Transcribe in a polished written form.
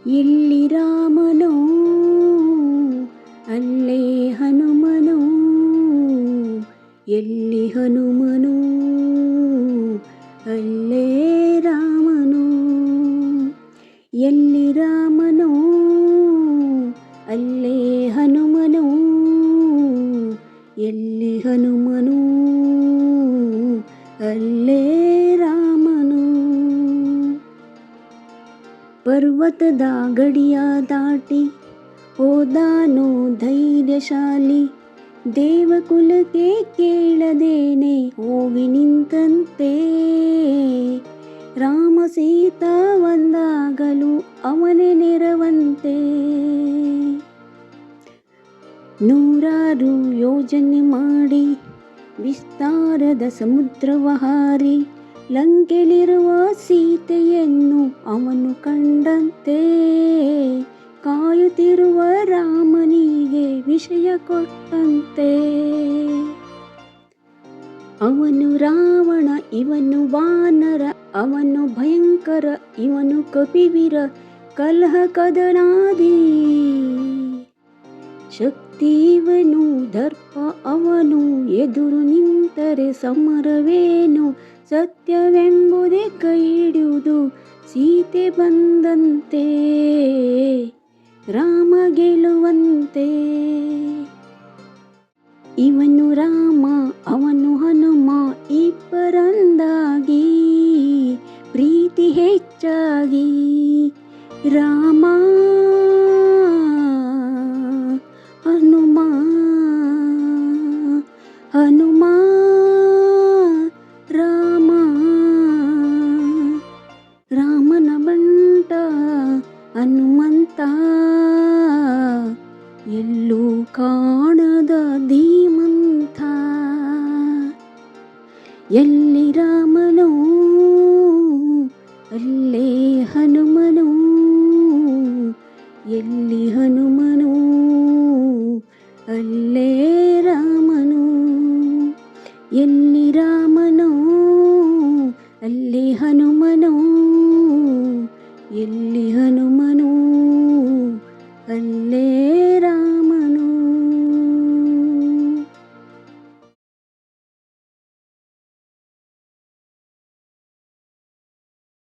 ಎಲ್ಲಿ ರಾಮನೋ ಅಲ್ಲೇ ಹನುಮನೋ, ಎಲ್ಲಿ ಹನುಮನೋ ಅಲ್ಲೇ ರಾಮನೋ. ಎಲ್ಲಿ ರಾಮನೋ ಅಲ್ಲೇ ಹನುಮನೋ, ಎಲ್ಲಿ ಹನುಮನೋ ಅಲ್ಲೇ ರಾಮನೋ. ಪರ್ವತದ ಗಡಿಯ ದಾಟಿ ಹೋದಾನೋ ಧೈರ್ಯಶಾಲಿ, ದೇವಕುಲಕ್ಕೆ ಕೇಳದೇನೆ ಹೋಗಿ ನಿಂತಂತೆ. ರಾಮ ಸೀತಾ ಒಂದಾಗಲು ಅವನೇ ನೆರವಂತೆ. ನೂರಾರು ಯೋಜನೆ ಮಾಡಿ ವಿಸ್ತಾರದ ಸಮುದ್ರವ ಹಾರಿ, ಲಂಕೆಲಿರುವ ಸೀತೆಯನ್ನು ಅವನು ಕಂಡಂತೆ. ಕಾಯುತ್ತಿರುವ ರಾಮನಿಗೆ ವಿಷಯ ಕೊಟ್ಟಂತೆ. ಅವನು ರಾವಣ, ಇವನು ವಾನರ, ಅವನು ಭಯಂಕರ, ಇವನು ಕಪಿವೀರ, ಕಲಹ ಕದನಾದಿ. ಶಕ್ತಿ ಇವನು, ದರ್ಪ ಅವನು, ಎದುರು ನಿಂತರೆ ಸಮರವೇನು. ಸತ್ಯವೆಂಬುದೇ ಕೈ ಹಿಡಿಯುವುದು, ಸೀತೆ ಬಂದಂತೆ, ರಾಮ ಗೆಲ್ಲುವಂತೆ. ಇವನು ರಾಮ ಅವನು ಹನುಮ, ಇಬ್ಬರಂದಾಗಿ ಪ್ರೀತಿ ಹೆಚ್ಚಾಗಿ. ರಾಮ ಹನುಮ, ಹನುಮ ರಾಮ. ರಾಮನ ಬಂಟ ಹನುಮಂತ, ಎಲ್ಲೂ ಕಾಣದ ಧೀಮಂತ. ಎಲ್ಲಿ ರಾಮನೋ ಅಲ್ಲೇ ಹನುಮನೋ, ಎಲ್ಲಿ ಹನುಮನೋ ಅಲ್ಲೇ ರಾಮನೋ. ಎಲ್ಲಿ